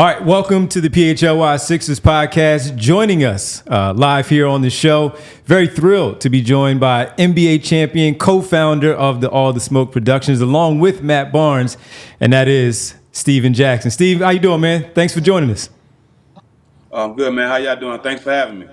All right, welcome to the PHLY Sixers podcast. Joining us live here on the show, very thrilled to be joined by NBA champion, co-founder of the All the Smoke Productions, along with Matt Barnes, and that is Steven Jackson. Steve, how you doing, man? Thanks for joining us. I'm good, man. How y'all doing? Thanks for having me.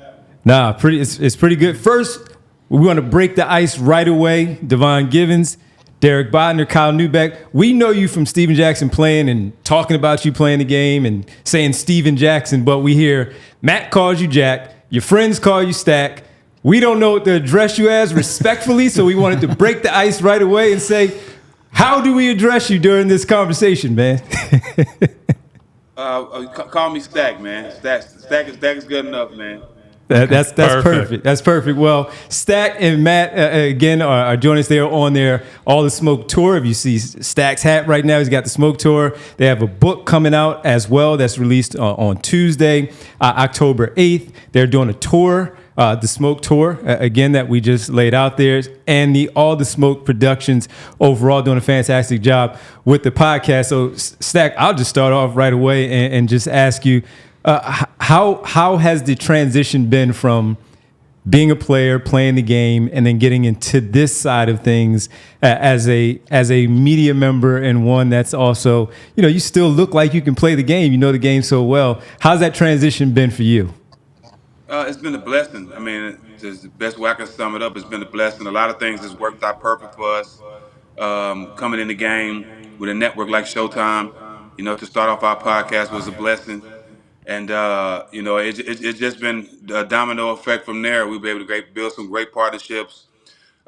It's pretty good. First, we want to break the ice right away. Devon Givens, Derek Bodner, Kyle Neubeck. We know you from Steven Jackson playing and talking about you playing the game and saying Steven Jackson, but we hear Matt calls you Jack, your friends call you Stack. We don't know what to address you as respectfully, so we wanted to break the ice right away and say, how do we address you during this conversation, man? Call me Stack, man. Stack is good enough, man. That's perfect. That's perfect. Well, Stack and Matt, again, are joining us there on their All the Smoke tour. If you see Stack's hat right now, he's got the Smoke tour. They have a book coming out as well that's released on Tuesday, October 8th. They're doing a tour, the Smoke tour, again, that we just laid out there. And the All the Smoke Productions overall doing a fantastic job with the podcast. So, Stack, I'll just start off right away and just ask you, how has the transition been from being a player, playing the game, and then getting into this side of things as a media member and one that's also, you still look like you can play the game, you know the game so well. How's that transition been for you? It's been a blessing. I mean, just the best way I can sum it up, it's been a blessing. A lot of things has worked out perfect for us. Coming in the game with a network like Showtime, to start off our podcast was a blessing. And, it's just been a domino effect from there. We'll be able to build some great partnerships,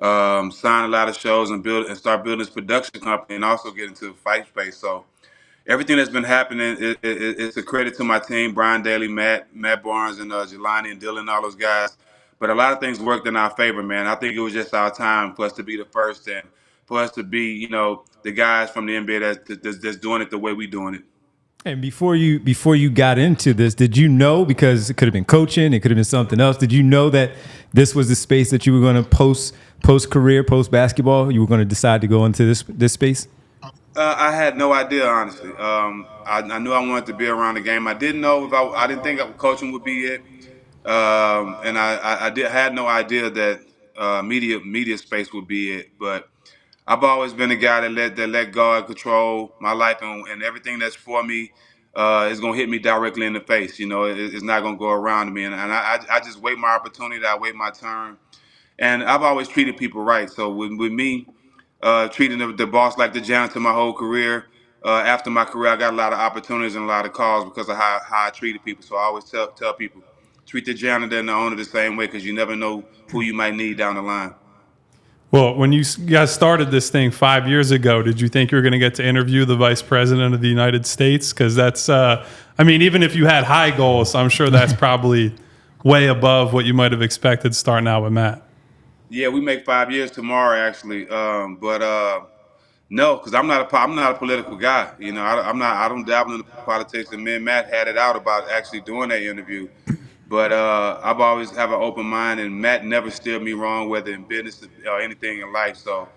sign a lot of shows and start building this production company and also get into the fight space. So everything that's been happening, it's a credit to my team, Brian Daly, Matt Barnes, and Jelani and Dylan, all those guys. But a lot of things worked in our favor, man. I think it was just our time for us to be the first and for us to be, the guys from the NBA that's doing it the way we're doing it. And before you got into this, did you know, because it could have been coaching, it could have been something else, did you know that this was the space that you were going to post career, post basketball, you were going to decide to go into this space? I had no idea, honestly. I knew I wanted to be around the game. I didn't know if I didn't think coaching would be it, and I had no idea that media space would be it. But I've always been a guy that let God control my life, and everything that's for me is gonna hit me directly in the face. It's not gonna go around me, and I just wait my opportunity. I wait my turn, and I've always treated people right. So with me treating the boss like the janitor my whole career, after my career, I got a lot of opportunities and a lot of calls because of how I treated people. So I always tell people, treat the janitor and the owner the same way because you never know who you might need down the line. Well, when you guys started this thing 5 years ago, did you think you were going to get to interview the Vice President of the United States? Because that's, even if you had high goals, I'm sure that's probably way above what you might have expected starting out with Matt. Yeah, we make 5 years tomorrow, actually. No, because I'm not a political guy. I don't dabble in politics. And me and Matt had it out about actually doing that interview. But I've always have an open mind, and Matt never steered me wrong, whether in business or anything in life. So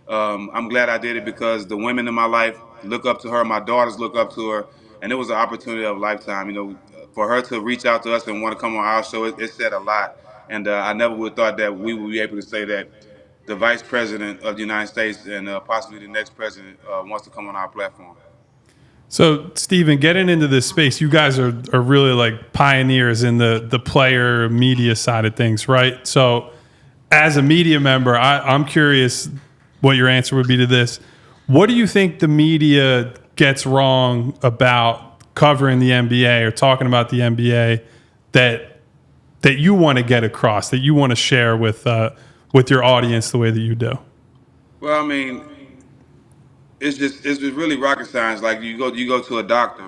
I'm glad I did it because the women in my life look up to her. My daughters look up to her, and it was an opportunity of a lifetime. For her to reach out to us and want to come on our show, it said a lot. And I never would have thought that we would be able to say that the Vice President of the United States and possibly the next president wants to come on our platform. So, Steven, getting into this space, you guys are really like pioneers in the player media side of things, right? So, as a media member, I'm curious what your answer would be to this. What do you think the media gets wrong about covering the NBA or talking about the NBA that you want to get across, that you want to share with your audience the way that you do? Well, I mean, it's just really rocket science. Like you go to a doctor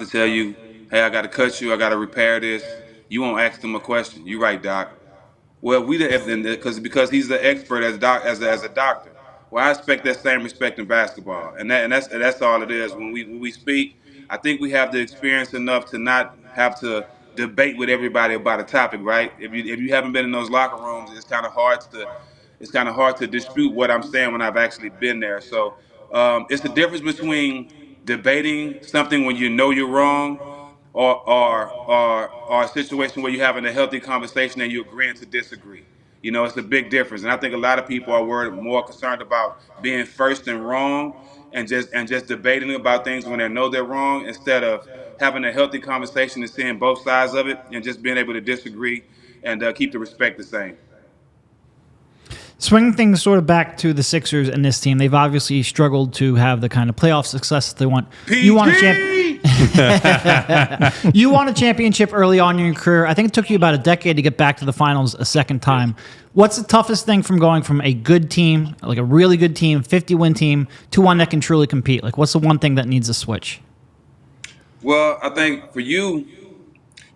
tell you, hey, I got to cut you, I got to repair this. You won't ask them a question. You right, doc. Well, because he's the expert as a doctor. Well, I expect that same respect in basketball, and that's all it is. When we speak, I think we have the experience enough to not have to debate with everybody about a topic, right? If you haven't been in those locker rooms, it's kind of hard to dispute what I'm saying when I've actually been there. So it's the difference between debating something when you know you're wrong, or a situation where you're having a healthy conversation and you're agreeing to disagree. It's a big difference, and I think a lot of people are more concerned about being first and wrong, and just debating about things when they know they're wrong, instead of having a healthy conversation and seeing both sides of it and just being able to disagree and keep the respect the same. Swinging things sort of back to the Sixers and this team, they've obviously struggled to have the kind of playoff success that they want. You want you won a championship early on in your career. I think it took you about a decade to get back to the finals a second time. What's the toughest thing from going from a good team, like a really good team, 50-win team, to one that can truly compete? Like, what's the one thing that needs a switch? Well, I think for you,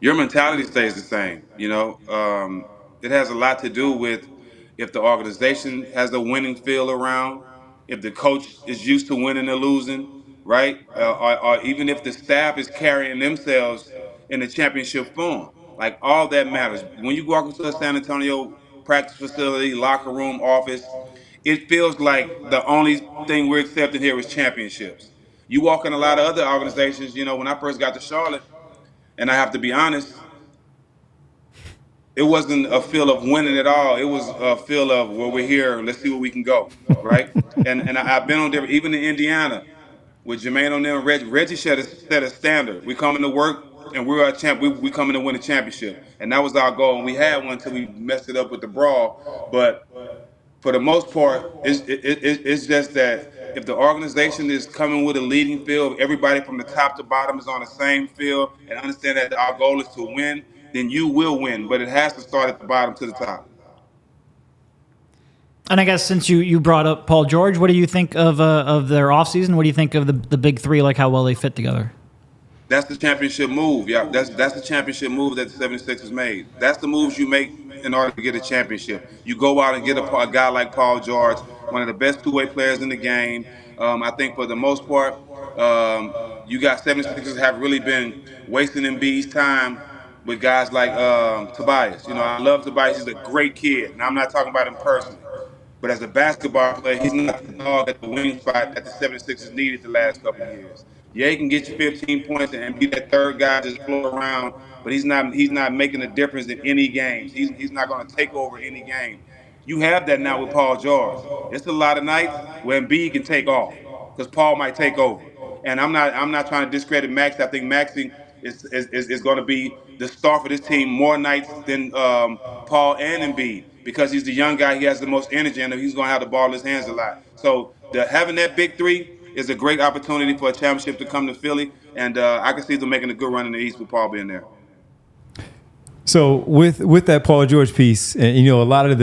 your mentality stays the same. It has a lot to do with if the organization has a winning feel around, if the coach is used to winning or losing, right? Or even if the staff is carrying themselves in the championship form. Like, all that matters. When you walk into a San Antonio practice facility, locker room, office, it feels like the only thing we're accepting here is championships. You walk in a lot of other organizations, when I first got to Charlotte, and I have to be honest, it wasn't a feel of winning at all. It was a feel of, well, we're here, let's see where we can go, right? And I've been on different, even in Indiana, with Jermaine O'Neal and Reggie set a standard. We coming to work, and we're a champ. We coming to win a championship, and that was our goal. And we had one until we messed it up with the brawl. But for the most part, it's just that if the organization is coming with a leading field, everybody from the top to bottom is on the same field, and understand that our goal is to win, then you will win. But it has to start at the bottom to the top. And I guess since you brought up Paul George, what do you think of their offseason? What do you think of the big three, like how well they fit together? That's the championship move. Yeah, that's the championship move that the 76ers made. That's the moves you make in order to get a championship. You go out and get a guy like Paul George, one of the best two-way players in the game. I think for the most part, you got 76ers have really been wasting Embiid's time with guys like Tobias. I love Tobias. He's a great kid, and I'm not talking about him personally. But as a basketball player, he's not the dog at the wing spot that the 76ers needed the last couple of years. Yeah, he can get you 15 points and be that third guy, just float around, but he's not making a difference in any games. He's not going to take over any game. You have that now with Paul George. It's a lot of nights where Embiid can take off because Paul might take over. And I'm not trying to discredit Max. I think Maxey is going to be the star for this team more nights than Paul and Embiid, because he's the young guy. He has the most energy, and he's going to have the ball in his hands a lot. So having that big three is a great opportunity for a championship to come to Philly, and I can see them making a good run in the East with Paul being there. So with that Paul George piece, and a lot of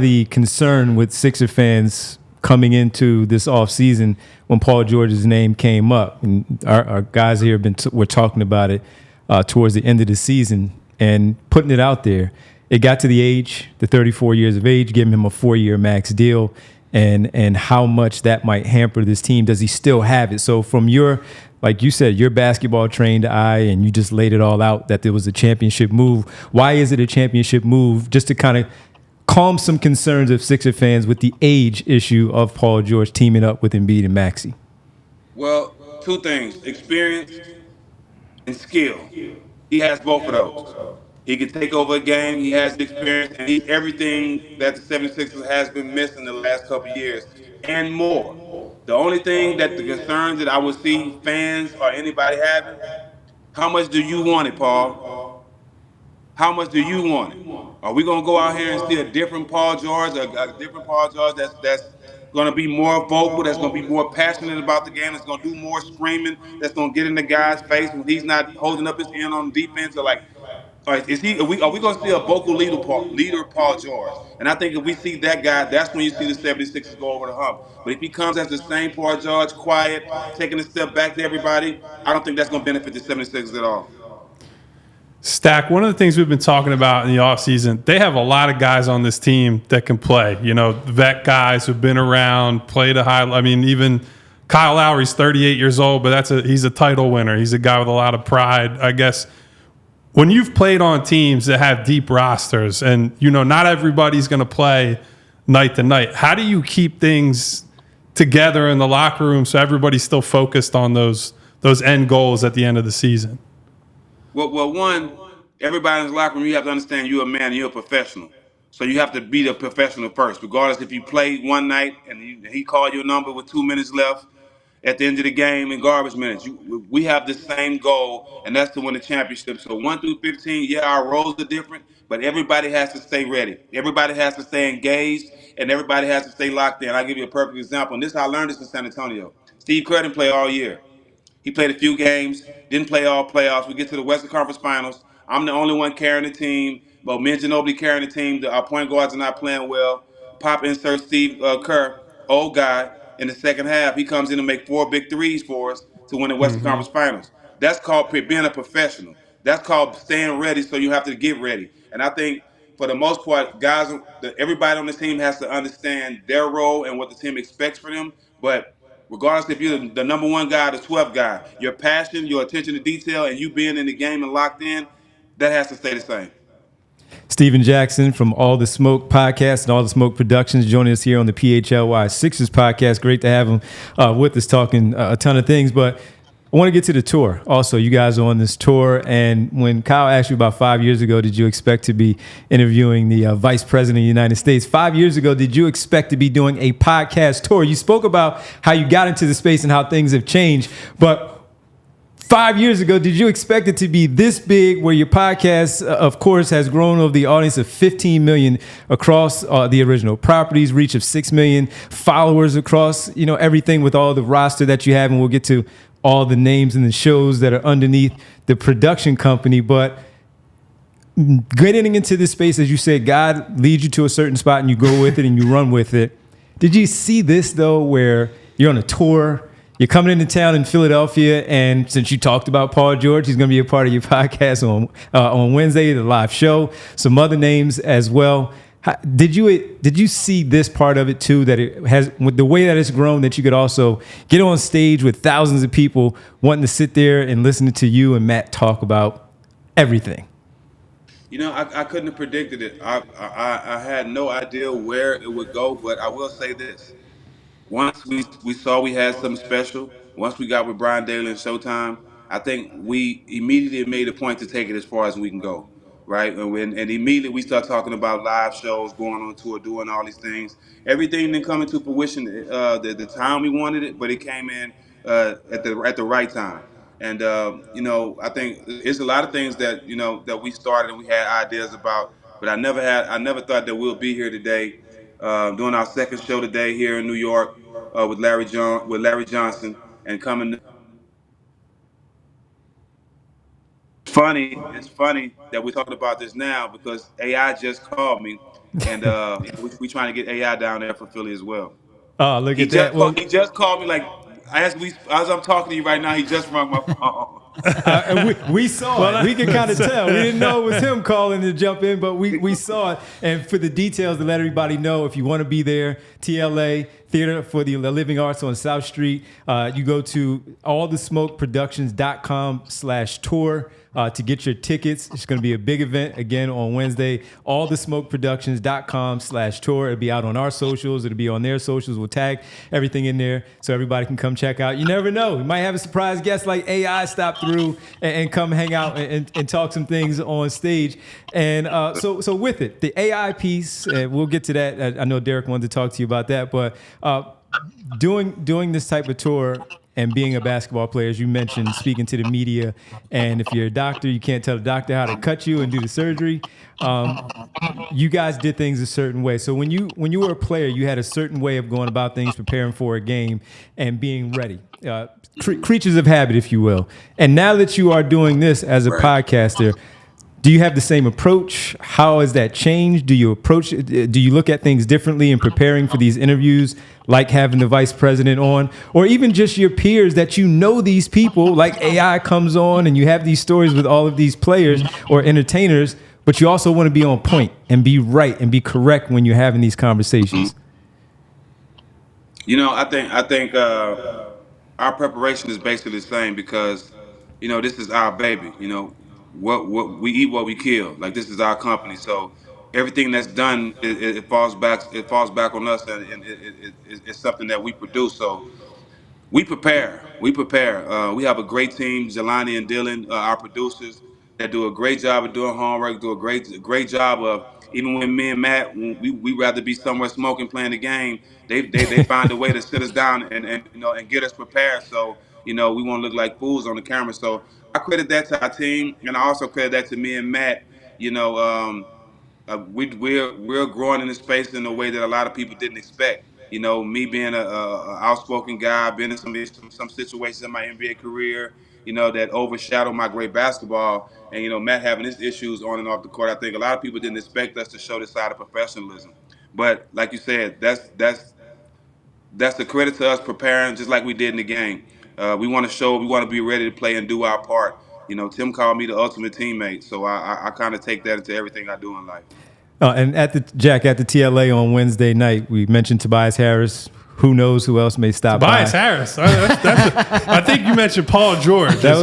the concern with Sixer fans coming into this offseason when Paul George's name came up, and our guys here were talking about it towards the end of the season and putting it out there. It got to the 34 years of age, giving him a 4-year max deal, and how much that might hamper this team. Does he still have it? So from your, like you said, your basketball trained eye, and you just laid it all out that there was a championship move. Why is it a championship move? Just to kind of calm some concerns of Sixer fans with the age issue of Paul George teaming up with Embiid and Maxey. Well, two things: experience and skill. He has both of those. He can take over a game. He has the experience, and he's everything that the 76ers has been missing the last couple of years, and more. The only thing that the concerns that I would see fans or anybody having: how much do you want it, Paul? How much do you want it? Are we gonna go out here and see a different Paul George, a different Paul George that's gonna be more vocal, that's gonna be more passionate about the game, that's gonna do more screaming, that's gonna get in the guy's face when he's not holding up his end on defense, or like? Are we going to see a vocal leader Paul George? And I think if we see that guy, that's when you see the 76ers go over the hump. But if he comes as the same Paul George, quiet, taking a step back to everybody, I don't think that's going to benefit the 76ers at all. Stack, one of the things we've been talking about in the offseason, they have a lot of guys on this team that can play. Vet guys who've been around, played a high. I mean, even Kyle Lowry's 38 years old, but he's a title winner. He's a guy with a lot of pride, I guess. When you've played on teams that have deep rosters and, not everybody's going to play night to night, how do you keep things together in the locker room so everybody's still focused on those end goals at the end of the season? Well, one, everybody in the locker room, you have to understand you're a man and you're a professional. So you have to be the professional first, regardless if you played one night and he called your number with 2 minutes left at the end of the game in garbage minutes. We have the same goal, and that's to win the championship. So 1 through 15, yeah, our roles are different, but everybody has to stay ready. Everybody has to stay engaged, and everybody has to stay locked in. I'll give you a perfect example, and this I learned this in San Antonio. Steve Kerr didn't play all year. He played a few games, didn't play all playoffs. We get to the Western Conference Finals. I'm the only one carrying the team. But me and Ginobili carrying the team. Our point guards are not playing well. Pop inserts Steve Kerr, old guy, in the second half. He comes in and make 4 big threes for us to win the Western Conference Finals. That's called being a professional. That's called staying ready, so you have to get ready. And I think for the most part, guys, everybody on the team has to understand their role and what the team expects for them. But regardless if you're the number one guy, the 12th guy, your passion, your attention to detail, and you being in the game and locked in, that has to stay the same. Stephen Jackson from All the Smoke podcast and All the Smoke Productions joining us here on the PHLY Sixers podcast. Great to have him with us talking a ton of things. But I want to get to the tour. Also, you guys are on this tour. And when Kyle asked you about 5 years ago, did you expect to be interviewing the Vice President of the United States? 5 years ago, did you expect to be doing a podcast tour? You spoke about how you got into the space and how things have changed. But 5 years ago, did you expect it to be this big where your podcast, of course, has grown over the audience of 15 million across the original properties, reach of 6 million followers across, everything with all the roster that you have. And we'll get to all the names and the shows that are underneath the production company. But getting into this space, as you said, God leads you to a certain spot and you go with it and you run with it. Did you see this, though, where you're on a tour? You're coming into town in Philadelphia, and since you talked about Paul George, he's going to be a part of your podcast on Wednesday, the live show. Some other names as well. Did you see this part of it too? That it has, with the way that it's grown, that you could also get on stage with thousands of people wanting to sit there and listen to you and Matt talk about everything. I couldn't have predicted it. I had no idea where it would go, but I will say this. Once we saw we had something special, once we got with Brian Daly and Showtime, I think we immediately made a point to take it as far as we can go, right? And immediately we start talking about live shows, going on tour, doing all these things. Everything didn't come into fruition the time we wanted it, but it came in at the right time. And I think it's a lot of things that that we started and we had ideas about, but I never thought that we'll be here today. Doing our second show today here in New York with Larry Johnson, and coming. It's funny that we're talking about this now because AI just called me, and we trying to get AI down there for Philly as well. Oh, look at that! He just called me like as I'm talking to you right now. He just rung my phone. And we saw it. We could kind of tell. We didn't know it was him calling to jump in, but we saw it. And for the details, to let everybody know, if you want to be there, TLA, Theater for the Living Arts on South Street, you go to allthesmokeproductions.com/tour to get your tickets. It's going to be a big event again on Wednesday. allthesmokeproductions.com/tour. It'll be out on our socials. It'll be on their socials. We'll tag everything in there so everybody can come check out. You never know. We might have a surprise guest like AI stop through and come hang out and talk some things on stage. And so with it, the AI piece, we'll get to that. I know Derek wanted to talk to you about that, but doing this type of tour and being a basketball player, as you mentioned, speaking to the media, and if you're a doctor, you can't tell the doctor how to cut you and do the surgery. You guys did things a certain way. So when you were a player, you had a certain way of going about things, preparing for a game and being ready. Creatures of habit, if you will. And now that you are doing this as a podcaster, do you have the same approach? How has that changed? Do you look at things differently in preparing for these interviews, like having the vice president on, or even just your peers that these people, like AI comes on and you have these stories with all of these players or entertainers, but you also want to be on point and be right and be correct when you're having these conversations? I think our preparation is basically the same because, this is our baby. What we eat, what we kill. Like, this is our company. So everything that's done, it falls back. It falls back on us, and it's something that we produce. So we prepare. We prepare. We have a great team, Jelani and Dylan, our producers, that do a great job of doing homework. Do a great job of, even when me and Matt, when we rather be somewhere smoking, playing the game. They find a way to sit us down and and get us prepared. So we won't look like fools on the camera. So I credit that to our team, and I also credit that to me and Matt. You know. We're growing in this space in a way that a lot of people didn't expect. Me being a outspoken guy, been in some situations in my NBA career, that overshadowed my great basketball. And Matt having his issues on and off the court. I think a lot of people didn't expect us to show this side of professionalism. But like you said, that's a credit to us preparing just like we did in the game. We want to show, we want to be ready to play and do our part. Tim called me the ultimate teammate, so I kind of take that into everything I do in life. And at the TLA on Wednesday night, we mentioned Tobias Harris. Who knows who else may stop Tobias by? Harris. I think you mentioned Paul George. That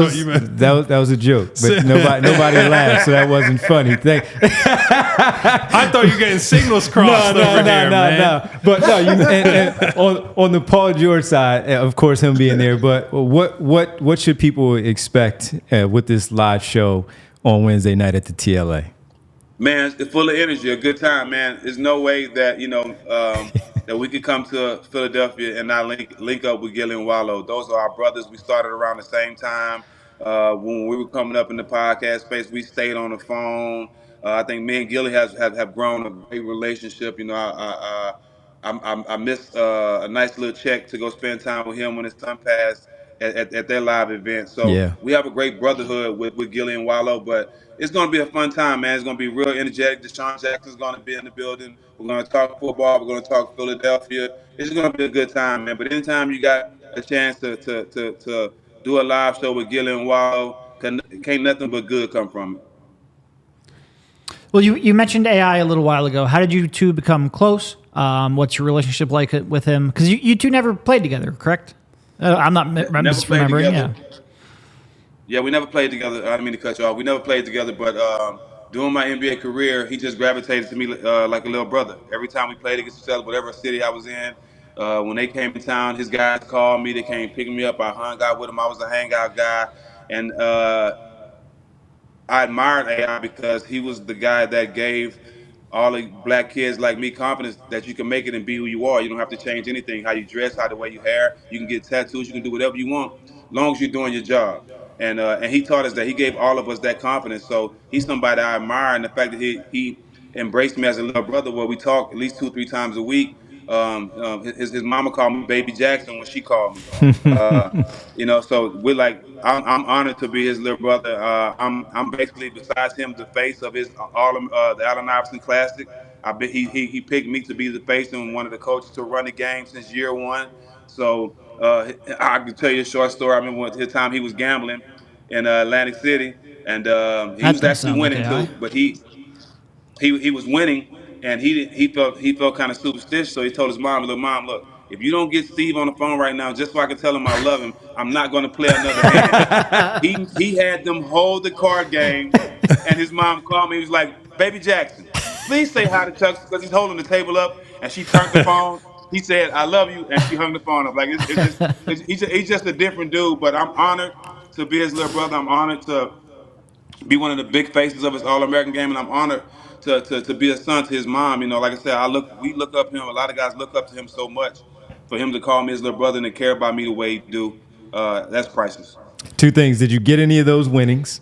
was a joke, but nobody laughed, so that wasn't funny. I thought you were getting signals crossed over here, man. No. But no, and on the Paul George side, of course, him being there. But what should people expect with this live show on Wednesday night at the TLA? Man, it's full of energy, a good time, man. There's no way that that we could come to Philadelphia and not link up with Gilly and Wallow. Those are our brothers. We started around the same time. When we were coming up in the podcast space, we stayed on the phone. I think me and Gilly have grown a great relationship. I missed a nice little check to go spend time with him when his son passed at their live event. So yeah, we have a great brotherhood with Gilly and Wallow, but it's going to be a fun time, man. It's going to be real energetic. Deshaun Jackson's going to be in the building. We're going to talk football. We're going to talk Philadelphia. It's going to be a good time, man. But anytime you got a chance to do a live show with Gilly and Wallow, can't nothing but good come from it. Well, you mentioned AI a little while ago. How did you two become close? What's your relationship like with him? Because you two never played together, correct? I'm not misremembering. Yeah. Yeah, we never played together. I didn't mean to cut you off. We never played together, but during my NBA career, he just gravitated to me like a little brother. Every time we played against each other, whatever city I was in, when they came to town, his guys called me. They came picking me up. I hung out with him. I was a hangout guy. And I admired AI because he was the guy that gave all the black kids like me confidence that you can make it and be who you are. You don't have to change anything, how you dress, how the way you hair. You can get tattoos. You can do whatever you want as long as you're doing your job. And he taught us that. He gave all of us that confidence. So he's somebody I admire, and the fact that he embraced me as a little brother, where we talk at least 2-3 times a week. His mama called me Baby Jackson when she called me. So we're like, I'm honored to be his little brother. I'm basically, besides him, the face of his the Allen Iverson Classic. He picked me to be the face and one of the coaches to run the game since year one. So I can tell you a short story. I remember his time he was gambling in Atlantic City, and he was actually winning too. But he was winning, and he felt kind of superstitious. So he told his mom, "Look, Mom, look, if you don't get Steve on the phone right now, just so I can tell him I love him, I'm not going to play another hand." He had them hold the card game, and his mom called me. He was like, "Baby Jackson, please say hi to Chuck," because he's holding the table up, and she turned the phone. He said, "I love you," and she hung the phone up. Like he's just a different dude. But I'm honored to be his little brother. I'm honored to be one of the big faces of his All-American game, and I'm honored to be a son to his mom. Like I said, we look up to him. A lot of guys look up to him so much. For him to call me his little brother and to care about me the way he do, that's priceless. Two things: did you get any of those winnings?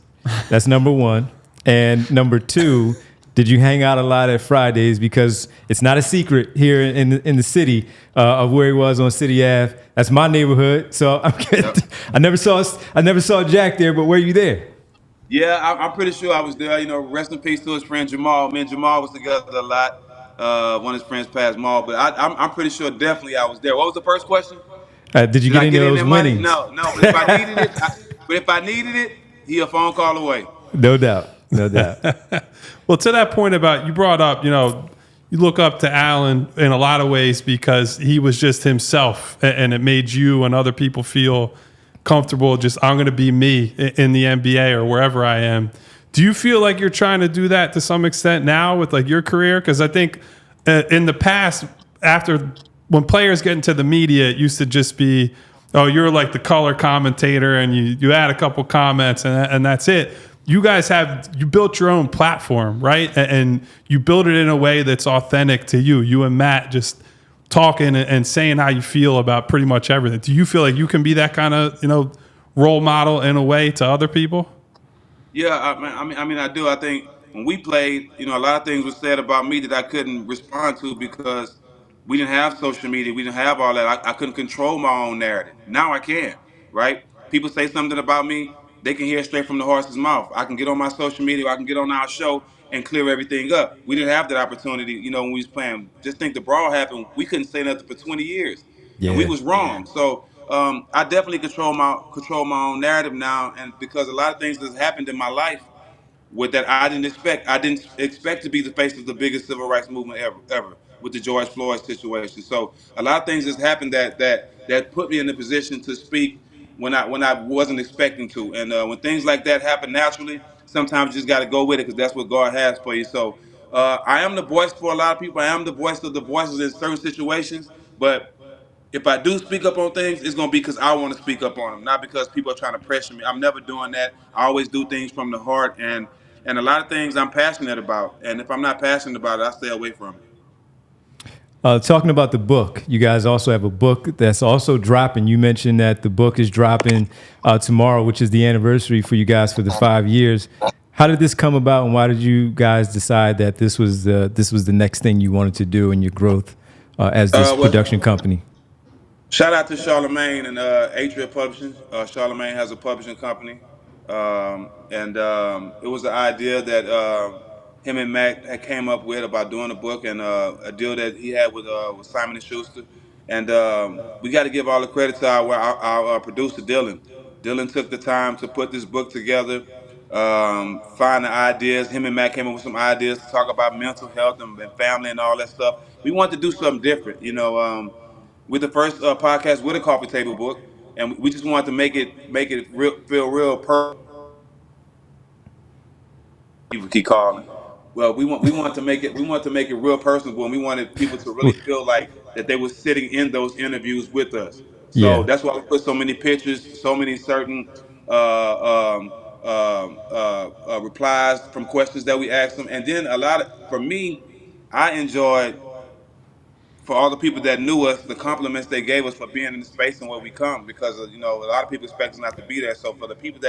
That's number one. And number two, did you hang out a lot at Fridays? Because it's not a secret here in the city of where he was on City Ave. That's my neighborhood. So I never saw Jack there, but were you there? Yeah, I'm pretty sure I was there. Rest in peace to his friend Jamal. Me and Jamal was together a lot. One of his friends passed, Maul, but I'm pretty sure definitely I was there. What was the first question? Did you get any of those winnings? No. But if I needed it, he a phone call away. No doubt. Well, to that point about, you brought up, you look up to Allen in a lot of ways because he was just himself, and it made you and other people feel comfortable. Just, I'm going to be me in the NBA or wherever I am. Do you feel like you're trying to do that to some extent now with like your career? Because I think in the past, when players get into the media, it used to just be, oh, you're like the color commentator and you add a couple comments and that's it. You guys you built your own platform, right? And you build it in a way that's authentic to you. You and Matt just talking and saying how you feel about pretty much everything. Do you feel like you can be that kind of, role model in a way to other people? Yeah, I mean, I do. I think when we played, a lot of things were said about me that I couldn't respond to because we didn't have social media. We didn't have all that. I couldn't control my own narrative. Now I can, right? People say something about me, they can hear it straight from the horse's mouth. I can get on my social media, or I can get on our show and clear everything up. We didn't have that opportunity, when we was playing. Just think the brawl happened. We couldn't say nothing for 20 years, and we was wrong. So I definitely control my own narrative now, and because a lot of things that's happened in my life with that I didn't expect. I didn't expect to be the face of the biggest civil rights movement ever with the George Floyd situation. So a lot of things has happened that put me in the position to speak when I wasn't expecting to. And when things like that happen naturally, sometimes you just got to go with it because that's what God has for you. So I am the voice for a lot of people. I am the voice of the voices in certain situations, but if I do speak up on things, it's going to be because I want to speak up on them, not because people are trying to pressure me. I'm never doing that. I always do things from the heart, and a lot of things I'm passionate about. And if I'm not passionate about it, I stay away from it. Talking about the book, you guys also have a book that's also dropping. You mentioned that the book is dropping tomorrow, which is the anniversary for you guys for the 5 years. How did this come about, and why did you guys decide that this was the next thing you wanted to do in your growth as this production company? Shout out to Charlemagne and Atria Publishing. Charlemagne has a publishing company, and it was the idea that him and Matt had came up with about doing a book, and a deal that he had with Simon & Schuster. And we got to give all the credit to our producer, Dylan. Dylan took the time to put this book together, find the ideas. Him and Matt came up with some ideas to talk about mental health and family and all that stuff. We wanted to do something different, We're the first podcast with a coffee table book, and we just wanted to make it feel real personal. People keep calling. Well, we want to make it real personable, and we wanted people to really feel like that they were sitting in those interviews with us. So that's why we put so many pictures, so many certain replies from questions that we asked them, and then for me, I enjoyed. For all the people that knew us, the compliments they gave us for being in the space and where we come, because a lot of people expect us not to be there. So for the people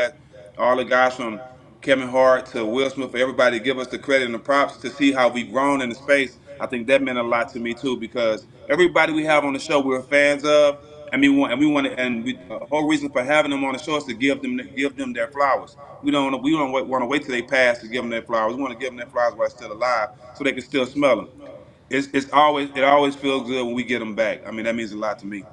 all the guys from Kevin Hart to Will Smith, for everybody to give us the credit and the props to see how we've grown in the space, I think that meant a lot to me too, because everybody we have on the show we're fans of, and the whole reason for having them on the show is to give them their flowers. We don't want to wait till they pass to give them their flowers. We want to give them their flowers while they're still alive, so they can still smell them. It always feels good when we get them back. I mean, that means a lot to me.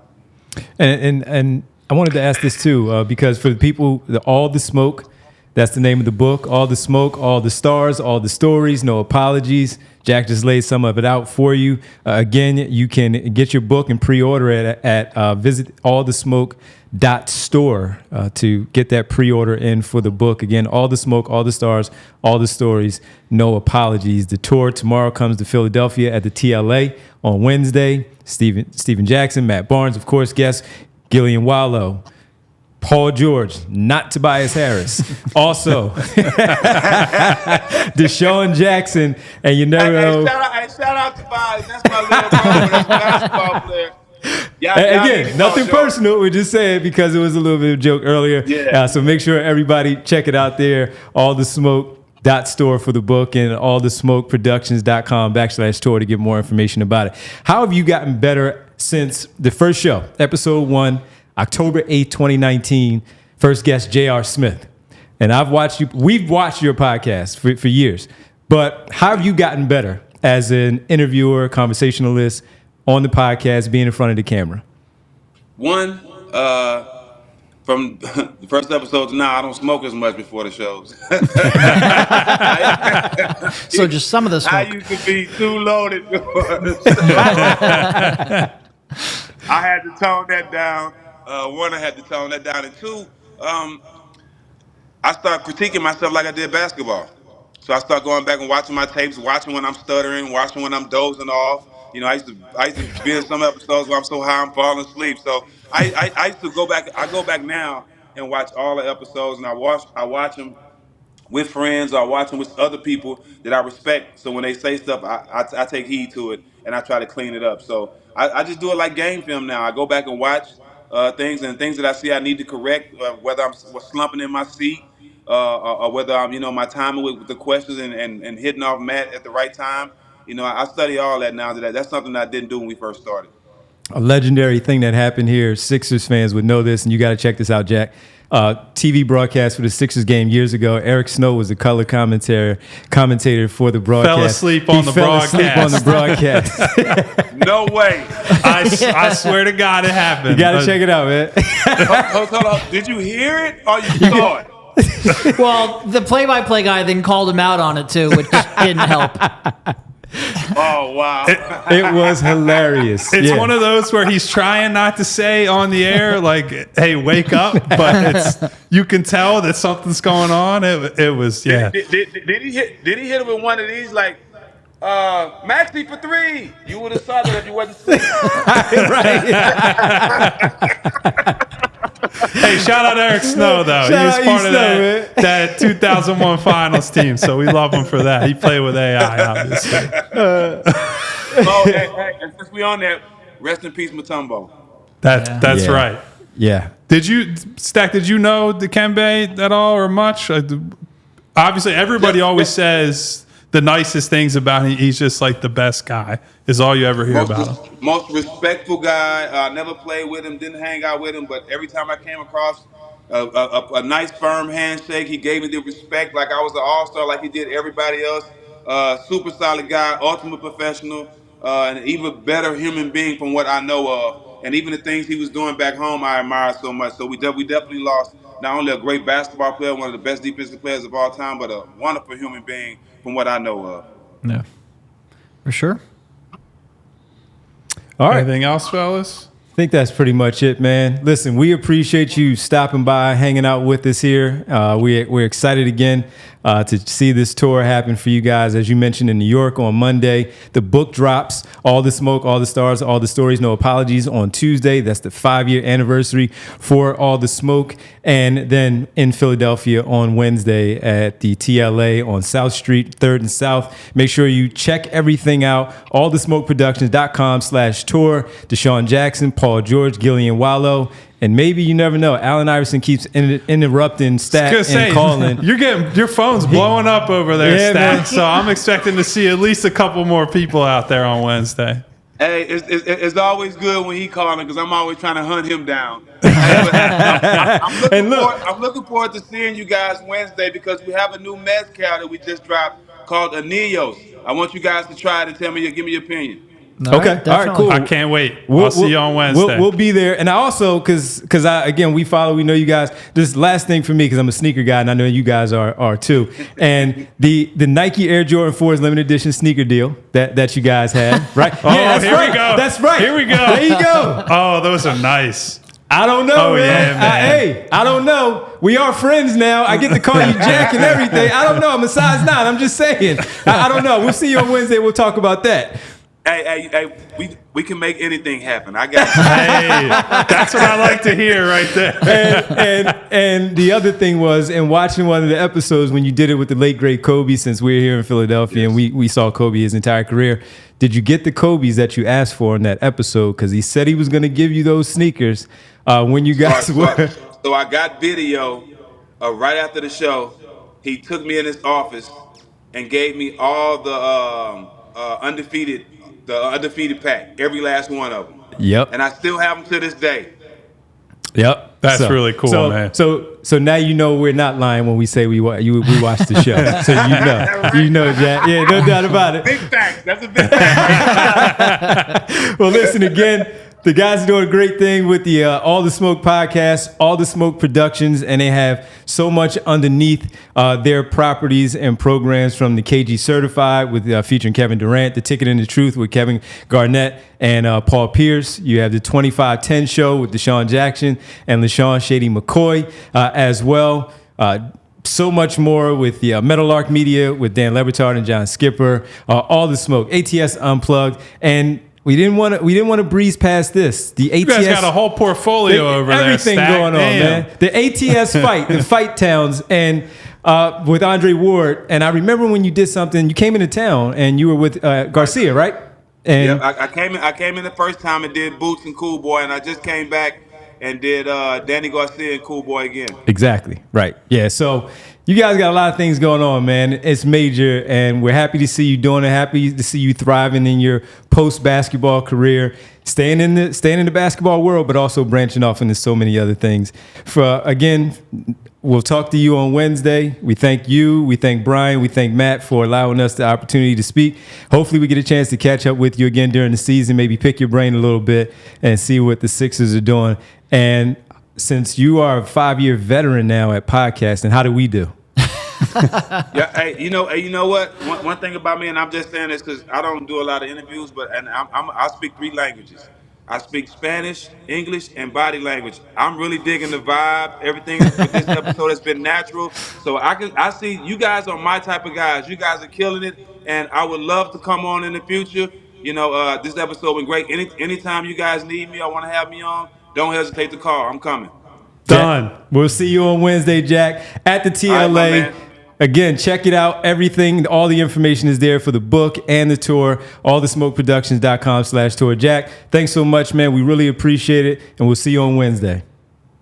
And I wanted to ask this too, because for the people, All the Smoke, that's the name of the book. All the Smoke, all the stars, all the stories, no apologies. Jack just laid some of it out for you. Again, you can get your book and pre-order it at visit allthesmoke.store to get that pre-order in for the book. Again, All the Smoke, all the stars, all the stories, no apologies. The tour tomorrow comes to Philadelphia at the TLA on Wednesday. Steven Jackson, Matt Barnes, of course, guests, Gillian Wallow, Paul George, not Tobias Harris. Also, Deshaun Jackson, and you never know. Shout out to Tobias. That's my little brother. That's a basketball player. Again, nothing personal. We're just saying because it was a little bit of a joke earlier. Yeah. So make sure everybody check it out there. allthesmoke.store for the book and allthesmokeproductions.com/tour to get more information about it. How have you gotten better since the first show, episode 1? October 8th, 2019, first guest, J.R. Smith. And we've watched your podcast for years, but how have you gotten better as an interviewer, conversationalist on the podcast, being in front of the camera? One, from the first episode to now, I don't smoke as much before the shows. So just some of the smoke. I used to be too loaded. I had to tone that down. One, I had to tone that down. And two, I start critiquing myself like I did basketball. So I start going back and watching my tapes, watching when I'm stuttering, watching when I'm dozing off. I used to be in some episodes where I'm so high I'm falling asleep. So I used to go back. I go back now and watch all the episodes, and I watch them with friends or watching with other people that I respect. So when they say stuff, I take heed to it and I try to clean it up. So I just do it like game film now. I go back and watch things that I see I need to correct, whether I'm slumping in my seat or whether I'm, my timing with the questions and hitting off Matt at the right time. I study all that now. That's something that I didn't do when we first started. A legendary thing that happened here. Sixers fans would know this, and you got to check this out, Jack. TV broadcast for the Sixers game years ago. Eric Snow was the color commentator for the broadcast. Fell asleep on the broadcast. No way. I swear to God, it happened. You got to check it out, man. Hold on. Did you hear it or you saw it? Well, the play-by-play guy then called him out on it too, which didn't help. Oh, wow. It was hilarious. It's one of those where he's trying not to say on the air, like, hey, wake up, but you can tell that something's going on. It was, yeah. Did he hit him with one of these, like, Maxey for three? You would have saw that if you wasn't sleeping. Right. Hey, shout out Eric Snow, though. He was part of that 2001 finals team, so we love him for that. He played with AI, obviously. Hey, and since we on that, rest in peace, Mutombo. That's right. Yeah. Did you know Dikembe at all or much? Obviously, everybody always says the nicest things about him. He's just like the best guy, is all you ever hear about him. Most respectful guy. Never played with him, didn't hang out with him, but every time I came across a nice firm handshake, he gave me the respect like I was an all-star, like he did everybody else. Super solid guy, ultimate professional, and an even better human being from what I know of. And even the things he was doing back home, I admire so much. So we definitely lost not only a great basketball player, one of the best defensive players of all time, but a wonderful human being from what I know of. Yeah, for sure. All right. Anything else, fellas? I think that's pretty much it, man. Listen, we appreciate you stopping by, hanging out with us here. We're excited again to see this tour happen for you guys. As you mentioned, in New York on Monday. The book drops, All the Smoke, All the Stars, All the Stories, No Apologies on Tuesday. That's the 5-year anniversary for All the Smoke. And then in Philadelphia on Wednesday at the TLA on South Street, 3rd and South. Make sure you check everything out. allthesmokeproductions.com/tour. Deshaun Jackson, Paul George, Gillian Wallow. And maybe, you never know, Allen Iverson keeps interrupting Stat and calling. Your phone's blowing up over there, Yeah, Stat. man. So I'm expecting to see at least a couple more people out there on Wednesday. Hey, it's always good when he calling because I'm always trying to hunt him down. I'm looking forward to seeing you guys Wednesday because we have a new mezcal that we just dropped called Anillos. I want you guys to try it and give me your opinion. Okay. All right, cool. I can't wait. I'll see you on Wednesday. We'll be there. And I also, because we know you guys. This last thing for me, because I'm a sneaker guy, and I know you guys are too. And the Nike Air Jordan 4's limited edition sneaker deal that you guys had, right? Here we go. That's right. Here we go. There you go. Oh, those are nice. I don't know, man. Yeah, man. I don't know. We are friends now. I get to call you Jack and everything. I don't know. I'm a size 9. I'm just saying. I don't know. We'll see you on Wednesday. We'll talk about that. Hey, we can make anything happen. I got you. Hey, that's what I like to hear right there. And the other thing was, in watching one of the episodes when you did it with the late great Kobe, since we're here in Philadelphia and we saw Kobe his entire career, did you get the Kobe's that you asked for in that episode? Because he said he was going to give you those sneakers when you guys were. So I got video right after the show. He took me in his office and gave me all the undefeated pack, every last one of them. Yep. And I still have them to this day. Yep. That's really cool, man. So now you know we're not lying when we say we watched the show. So you know, Jack. Yeah, no doubt about it. Big facts. That's a big fact. Well, listen again. The guys are doing a great thing with the All the Smoke podcast, All the Smoke Productions, and they have so much underneath their properties and programs, from the KG Certified with featuring Kevin Durant, the Ticket and the Truth with Kevin Garnett and Paul Pierce. You have the 2510 show with Deshaun Jackson and LaShawn Shady McCoy as well. so much more with the Meadowlark Media with Dan Lebertard and John Skipper. All the Smoke, ATS Unplugged, and we didn't want to breeze past this. The ATS, You guys got a whole portfolio over there. Everything Stack. going on, Damn. man. The ATS fight, the Fight Towns, and with Andre Ward. And I remember when you did something. You came into town and you were with Garcia, right? And Yeah, I came in the first time and did Boots and Cool Boy, and I just came back and did Danny Garcia and Cool Boy again. Exactly. Right. Yeah. So you guys got a lot of things going on, man. It's major, and we're happy to see you doing it. Happy to see you thriving in your post-basketball career, staying in the basketball world, but also branching off into so many other things. Again, we'll talk to you on Wednesday. We thank you. We thank Brian. We thank Matt for allowing us the opportunity to speak. Hopefully we get a chance to catch up with you again during the season, maybe pick your brain a little bit and see what the Sixers are doing. And since you are a 5-year veteran now at podcasting, how do we do? Yeah, hey, you know what? One thing about me, and I'm just saying this because I don't do a lot of interviews, but I speak 3 languages. I speak Spanish, English, and body language. I'm really digging the vibe. Everything with this episode has been natural. So I see you guys are my type of guys. You guys are killing it, and I would love to come on in the future. This episode been great. Anytime you guys need me or want to have me on, don't hesitate to call. I'm coming. Done. Jack, we'll see you on Wednesday, Jack, at the TLA. All right, my man. Again, check it out. Everything, all the information is there for the book and the tour. allthesmokeproductions.com/tour. Jack, thanks so much, man. We really appreciate it, and we'll see you on Wednesday.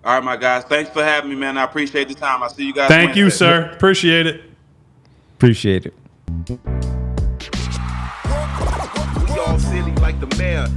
All right, my guys. Thanks for having me, man. I appreciate the time. I'll see you guys Thank you, Wednesday. sir. Appreciate it. Appreciate it. We all silly like the mayor.